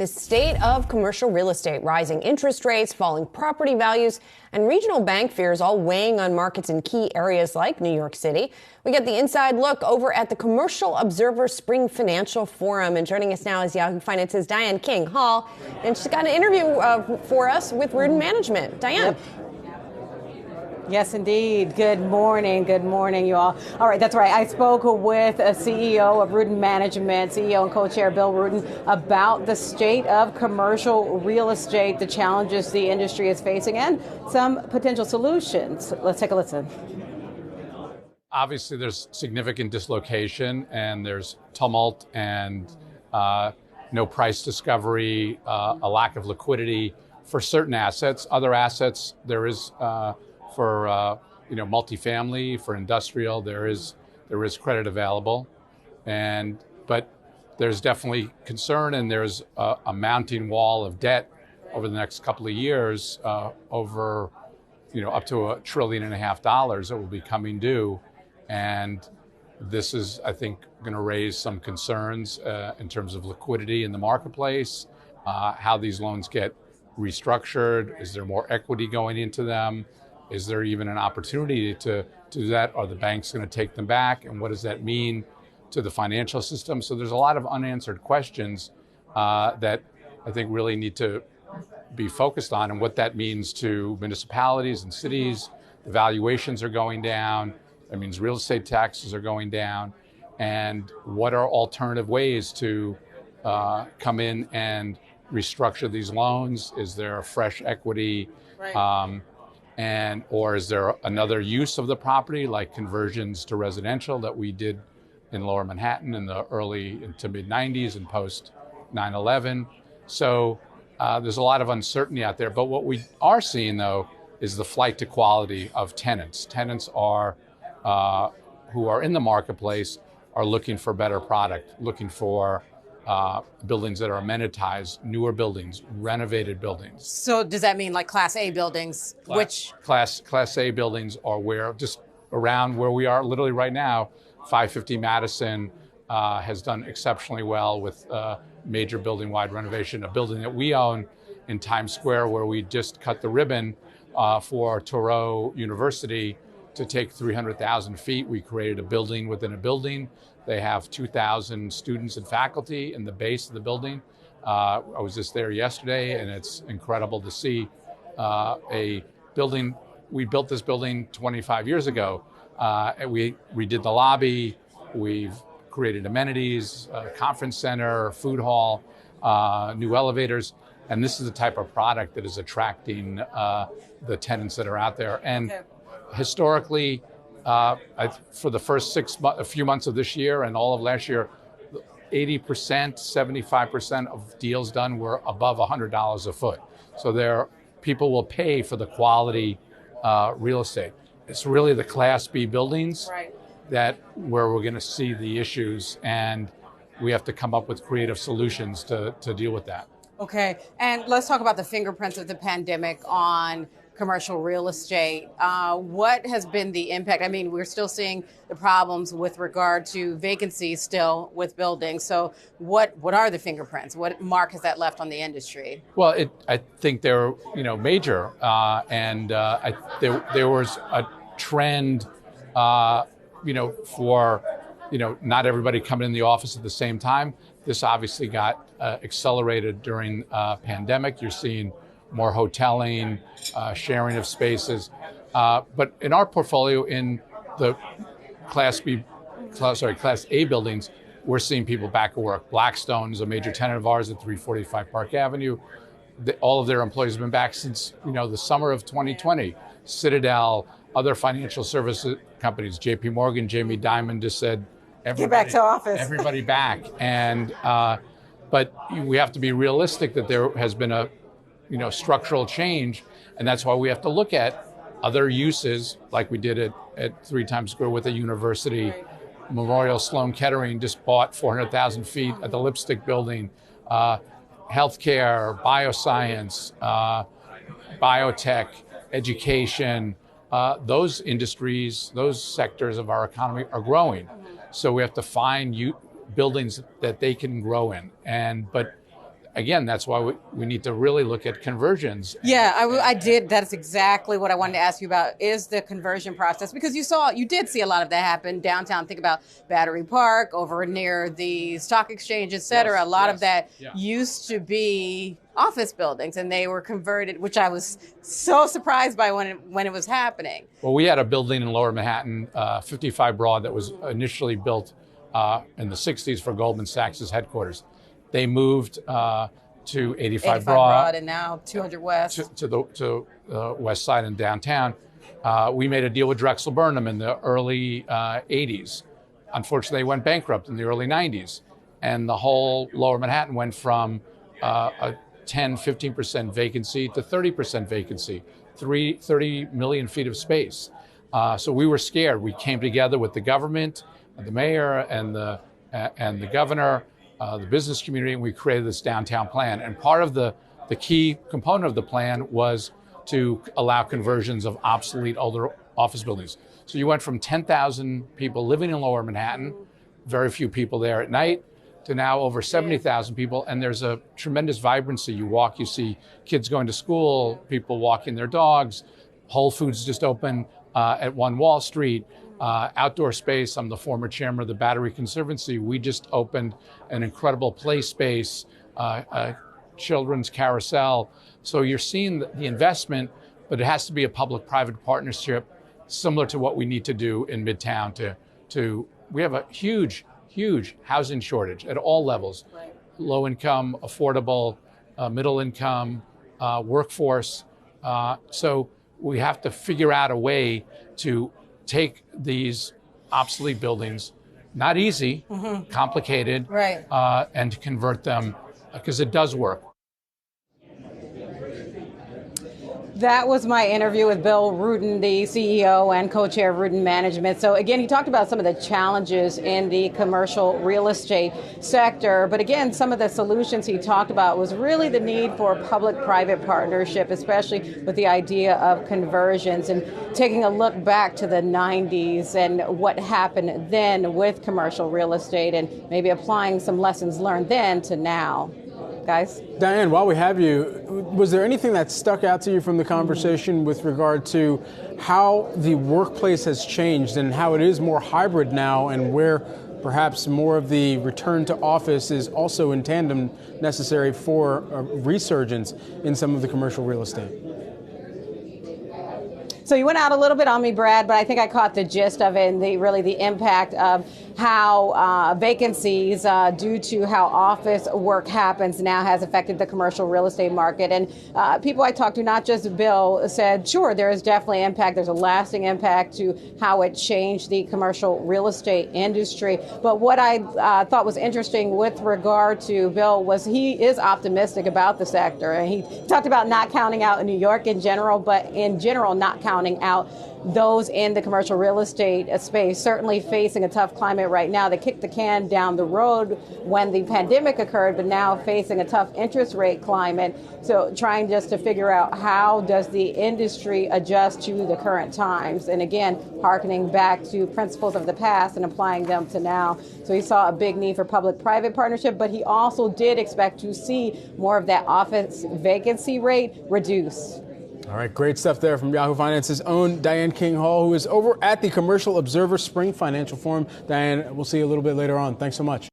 The state of commercial real estate, rising interest rates, falling property values, and regional bank fears all weighing on markets in key areas like New York City. We get the inside look over at the Commercial Observer Spring Financial Forum. And joining us now is Yahoo Finance's Diane King-Hall. And she's got an interview for us with Rudin Management. Diane. Yep. Yes, indeed. Good morning, you all. All right, that's right. I spoke with a CEO of Rudin Management, CEO and co-chair Bill Rudin, about the state of commercial real estate, the challenges the industry is facing, and some potential solutions. Let's take a listen. Obviously, there's significant dislocation, and there's tumult, and no price discovery, a lack of liquidity for certain assets. Other assets, there is for multifamily, for industrial, there is credit available, but there's definitely concern, and there's a mounting wall of debt over the next couple of years, over up to $1.5 trillion that will be coming due, and this is, I think, going to raise some concerns in terms of liquidity in the marketplace, how these loans get restructured. Is there more equity going into them? Is there even an opportunity to do that? Are the banks going to take them back? And what does that mean to the financial system? So there's a lot of unanswered questions that I think really need to be focused on, and what that means to municipalities and cities. The valuations are going down. That means real estate taxes are going down. And what are alternative ways to come in and restructure these loans? Is there a fresh equity? Right. Or is there another use of the property, like conversions to residential that we did in Lower Manhattan in the early to mid 90s and post 9/11? So there's a lot of uncertainty out there. But what we are seeing, though, is the flight to quality of tenants. Tenants are who are in the marketplace are looking for better product, looking for buildings that are amenitized, newer buildings, renovated buildings. So does that mean like Class A buildings? Class A buildings are where, just around where we are literally right now. 550 Madison has done exceptionally well with major building-wide renovation. A building that we own in Times Square, where we just cut the ribbon for Thoreau University to take 300,000 feet. We created a building within a building. They have 2,000 students and faculty in the base of the building. I was just there yesterday, and it's incredible to see a building. We built this building 25 years ago. And we redid the lobby. We've created amenities, conference center, food hall, new elevators. And this is the type of product that is attracting the tenants that are out there. And historically, for the first a few months of this year and all of last year, 80%, 75% of deals done were above $100 a foot. So people will pay for the quality real estate. It's really the Class B buildings where we're going to see the issues, and we have to come up with creative solutions to deal with that. Okay, and let's talk about the fingerprints of the pandemic on commercial real estate. What has been the impact? I mean, we're still seeing the problems with regard to vacancies still with buildings. So what are the fingerprints? What mark has that left on the industry? Well, I think they're major, and there was a trend, for not everybody coming in the office at the same time. This obviously got accelerated during pandemic. You're seeing more hoteling, sharing of spaces. But in our portfolio, in the Class A buildings, we're seeing people back at work. Blackstone is a major tenant of ours at 345 Park Avenue. All of their employees have been back since the summer of 2020. Citadel, other financial services companies, JP Morgan, Jamie Dimon just said, get back to office. Everybody back. And but we have to be realistic that there has been a structural change, and that's why we have to look at other uses, like we did at 3 Times Square with a university. Memorial Sloan Kettering just bought 400,000 feet at the Lipstick Building. Healthcare, bioscience, biotech, education, those industries, those sectors of our economy are growing. So we have to find buildings that they can grow in. But again, that's why we need to really look at conversions. Yeah, I did. That's exactly what I wanted to ask you about, is the conversion process, because you did see a lot of that happen downtown. Think about Battery Park, over near the stock exchange, et cetera. Yes, a lot yes, of that yeah. used to be office buildings, and they were converted, which I was so surprised by when it was happening. Well, we had a building in Lower Manhattan, 55 Broad, that was initially built in the 60s for Goldman Sachs' headquarters. They moved to 85 Broad, and now 200 West. To the west side and downtown. We made a deal with Drexel Burnham in the early 80s. Unfortunately, they went bankrupt in the early 90s. And the whole Lower Manhattan went from a 10, 15% vacancy to 30% vacancy, 30 million feet of space. So we were scared. We came together with the government, the mayor, and the governor, the business community, and we created this downtown plan. And part of the key component of the plan was to allow conversions of obsolete older office buildings. So you went from 10,000 people living in Lower Manhattan, very few people there at night, to now over 70,000 people. And there's a tremendous vibrancy. You walk, you see kids going to school, people walking their dogs. Whole Foods just opened at 1 Wall Street. Outdoor space. I'm the former chairman of the Battery Conservancy. We just opened an incredible play space, a children's carousel. So you're seeing the investment, but it has to be a public-private partnership, similar to what we need to do in Midtown. We have a huge housing shortage at all levels, right. Low income, affordable, middle income, workforce. So we have to figure out a way to take these obsolete buildings, not easy, complicated, right. And to convert them, because it does work. That was my interview with Bill Rudin, the CEO and co-chair of Rudin Management. So again, he talked about some of the challenges in the commercial real estate sector. But again, some of the solutions he talked about was really the need for public-private partnership, especially with the idea of conversions, and taking a look back to the 90s and what happened then with commercial real estate, and maybe applying some lessons learned then to now. Guys? Diane, while we have you, was there anything that stuck out to you from the conversation with regard to how the workplace has changed and how it is more hybrid now, and where perhaps more of the return to office is also in tandem necessary for a resurgence in some of the commercial real estate? So you went out a little bit on me, Brad, but I think I caught the gist of it, and the impact of how vacancies due to how office work happens now has affected the commercial real estate market. And people I talked to, not just Bill, said, sure, there is definitely impact. There's a lasting impact to how it changed the commercial real estate industry. But what I thought was interesting with regard to Bill was he is optimistic about the sector. And he talked about not counting out New York in general, but in general not counting out those in the commercial real estate space, certainly facing a tough climate right now. They kicked the can down the road when the pandemic occurred, but now facing a tough interest rate climate. So trying just to figure out how does the industry adjust to the current times. And again, hearkening back to principles of the past and applying them to now. So he saw a big need for public-private partnership, but he also did expect to see more of that office vacancy rate reduce. All right, great stuff there from Yahoo Finance's own Diane King Hall, who is over at the Commercial Observer Spring Financial Forum. Diane, we'll see you a little bit later on. Thanks so much.